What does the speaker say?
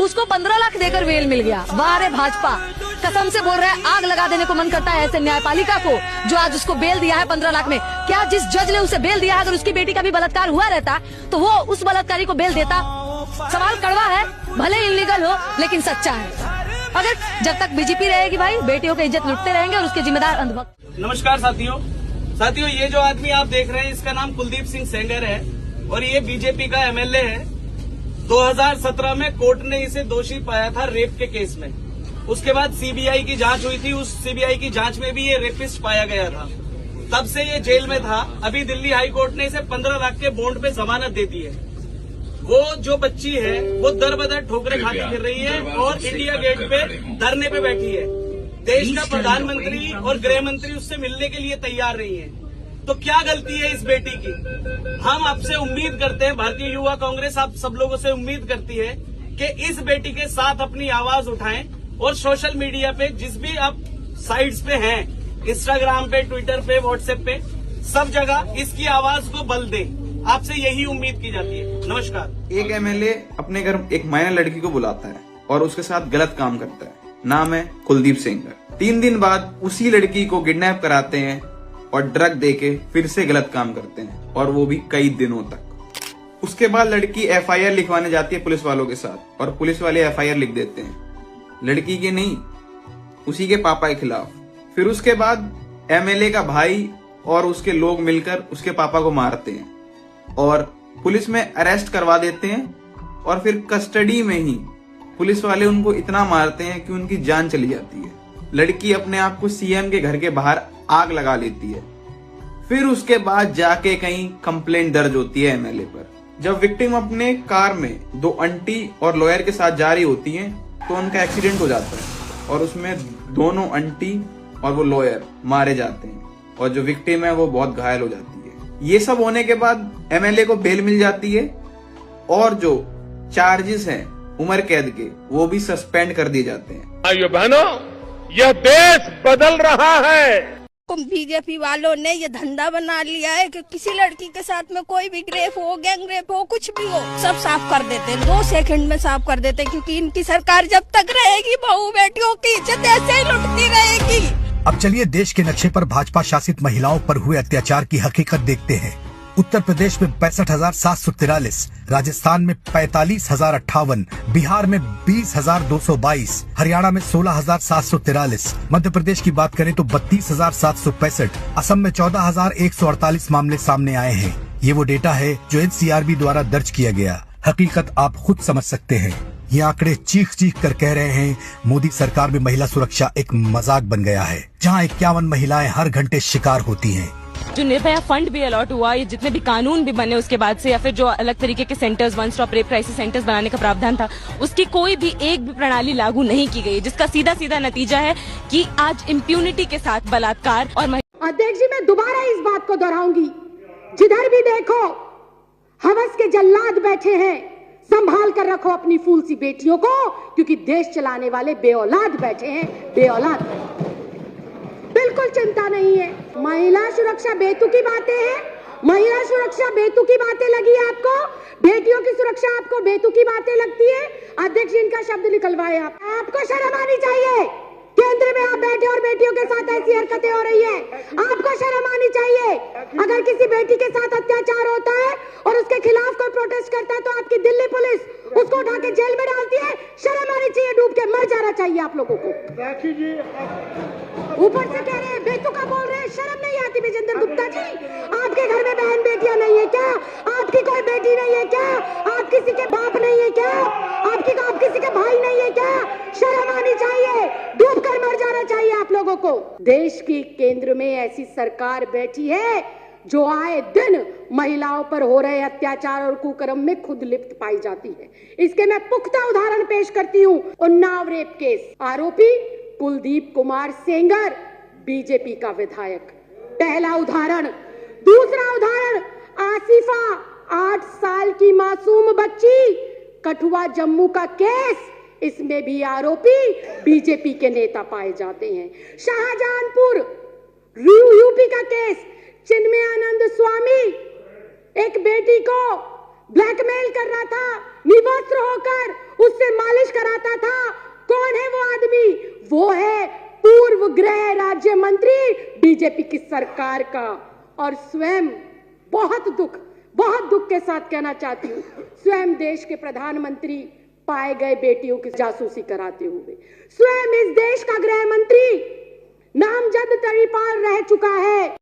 उसको 15 लाख देकर बेल मिल गया। वाह रे भाजपा, कसम से बोल रहा है आग लगा देने को मन करता है ऐसे न्यायपालिका को जो आज उसको बेल दिया है 15 लाख में। क्या जिस जज ने उसे बेल दिया है, अगर उसकी बेटी का भी बलात्कार हुआ रहता तो वो उस बलात्कारी को बेल देता? सवाल कड़वा है, भले इलीगल हो लेकिन सच्चा है। अगर जब तक बीजेपी रहेगी भाई, बेटियों की इज्जत लुटते रहेंगे और उसके जिम्मेदार अंधभक्त। नमस्कार साथियों, ये जो आदमी आप देख रहे हैं इसका नाम कुलदीप सिंह सेंगर है और ये बीजेपी का एमएलए है। 2017 में कोर्ट ने इसे दोषी पाया था रेप के केस में। उसके बाद सीबीआई की जांच हुई थी, उस सीबीआई की जांच में भी ये रेपिस्ट पाया गया था। तब से ये जेल में था। अभी दिल्ली हाई कोर्ट ने इसे 15 लाख के बॉन्ड पे जमानत दे दी है। वो जो बच्ची है वो दर बदर ठोकरें खाती फिर रही है और इंडिया गेट पे धरने पे बैठी है। देश का प्रधानमंत्री और गृह मंत्री उससे मिलने के लिए तैयार नहीं है। तो क्या गलती है इस बेटी की? हम आपसे उम्मीद करते हैं, भारतीय युवा कांग्रेस आप सब लोगों से उम्मीद करती है कि इस बेटी के साथ अपनी आवाज उठाएं और सोशल मीडिया पे जिस भी आप साइट्स पे हैं, इंस्टाग्राम पे, ट्विटर पे, व्हाट्सएप पे, सब जगह इसकी आवाज को बल दें। आपसे यही उम्मीद की जाती है। नमस्कार। एक एमएलए अपने घर एक माइनर लड़की को बुलाता है और उसके साथ गलत काम करता है। नाम है कुलदीप सेंगर। 3 दिन बाद उसी लड़की को किडनैप कराते हैं और ड्रग देके फिर से गलत काम करते हैं, और वो भी कई दिनों तक। उसके बाद लड़की एफआईआर लिखवाने जाती है पुलिस वालों के साथ, और पुलिस वाले एफआईआर लिख देते हैं लड़की के नहीं, उसी के पापा के खिलाफ। फिर उसके बाद एमएलए का भाई और उसके लोग मिलकर उसके पापा को मारते हैं और पुलिस में अरेस्ट करवा देते हैं, और फिर कस्टडी में ही पुलिस वाले उनको इतना मारते हैं कि उनकी जान चली जाती है। लड़की अपने आप को सीएम के घर के बाहर आग लगा लेती है। फिर उसके बाद जाके कहीं कंप्लेंट दर्ज होती है एमएलए पर। जब विक्टिम अपने कार में 2 आंटी और लॉयर के साथ जा रही होती हैं तो उनका एक्सीडेंट हो जाता है और उसमें दोनों आंटी और वो लॉयर मारे जाते हैं, और जो विक्टिम है वो बहुत घायल हो जाती है। ये सब होने के बाद एमएलए को बेल मिल जाती है और जो चार्जेस हैं उम्र कैद के वो भी सस्पेंड कर दिए जाते हैं। भाइयों बहनों, यह देश बदल रहा है। बीजेपी वालों ने ये धंधा बना लिया है कि किसी लड़की के साथ में कोई भी रेप हो, गैंग रेप हो, कुछ भी हो, सब साफ कर देते हैं। 2 सेकंड में साफ कर देते हैं, क्योंकि इनकी सरकार जब तक रहेगी बहू बेटियों की इज्जत ऐसे ही लुटती रहेगी। अब चलिए देश के नक्शे पर भाजपा शासित महिलाओं पर हुए अत्याचार की हकीकत देखते हैं। उत्तर प्रदेश में 65,743, राजस्थान में 45,058, बिहार में 20,222, हरियाणा में 16,743, मध्य प्रदेश की बात करें तो 32,765, असम में 14,148 मामले सामने आए हैं। ये वो डेटा है जो एनसीआरबी द्वारा दर्ज किया गया। हकीकत आप खुद समझ सकते हैं। ये आंकड़े चीख चीख कर कह रहे हैं मोदी सरकार में महिला सुरक्षा एक मजाक बन गया है, जहां 51 महिलाएं हर घंटे शिकार होती हैं। जो निर्भया फंड भी अलॉट हुआ, ये जितने भी कानून भी बने उसके बाद से, या फिर जो अलग तरीके के centres, 1 stop rape crisis centres बनाने का प्रावधान था, उसकी कोई भी एक भी प्रणाली लागू नहीं की गई, जिसका सीधा सीधा नतीजा है कि आज इम्प्यूनिटी के साथ बलात्कार और अध्यक्ष जी, मैं दोबारा इस बात को दोहराऊंगी, जिधर भी देखो हवस के जल्लाद बैठे हैं। संभाल कर रखो अपनी फूल सी बेटियों को, क्योंकि देश चलाने वाले बेऔलाद बैठे हैं, बेऔलाद। बिल्कुल चिंता नहीं है। महिला सुरक्षा बेतुकी बातें हैं, महिला सुरक्षा बेतुकी बातें लगी आपको, बेटियों की सुरक्षा आपको बेतुकी बातें लगती है। अध्यक्ष जी, इनका शब्द निकलवाए आपको शर्म आनी चाहिए। केंद्र में आप बैठे और बेटियों के साथ ऐसी हरकतें हो रही है, आपको शर्म आनी चाहिए। अगर किसी बेटी के साथ अत्याचार होता है और उसके खिलाफ कोई प्रोटेस्ट करता है तो आपकी दिल्ली पुलिस उसको उठा के जेल में डालती है। शर्म आनी चाहिए, डूब के मर जाना चाहिए आप लोगों को। ऊपर से कह रहे हैं बेतुका बोल रहे हैं, शर्म नहीं आती विजेंद्र गुप्ता जी? आपके घर में बहन बेटियां नहीं है क्या? आपकी कोई बेटी नहीं है क्या? आप किसी के बाप नहीं है क्या? आप किसी के भाई नहीं है क्या? शर्म आनी चाहिए, डूब कर मर जाना चाहिए आप लोगों को। देश की केंद्र में ऐसी सरकार बैठी है जो आए दिन महिलाओं पर हो रहे अत्याचार और कुकर्म में खुद लिप्त पाई जाती है। इसके मैं पुख्ता उदाहरण पेश करती हूँ। उन्नाव रेप केस, आरोपी कुलदीप कुमार सेंगर, बीजेपी का विधायक, पहला उदाहरण। दूसरा उदाहरण, आसिफा, 8 साल की मासूम बच्ची, कठुआ जम्मू का केस, इसमें भी आरोपी बीजेपी के नेता पाए जाते हैं। शाहजहांपुर यूपी का केस, चिन्मयानंद स्वामी एक बेटी को ब्लैकमेल कर रहा था, निवस्त्र होकर उससे मालिश वो है पूर्व गृह राज्य मंत्री बीजेपी की सरकार का। और स्वयं बहुत दुख के साथ कहना चाहती हूँ, स्वयं देश के प्रधानमंत्री पाए गए बेटियों की जासूसी कराते हुए, स्वयं इस देश का गृह मंत्री नामजद तरीपार रह चुका है।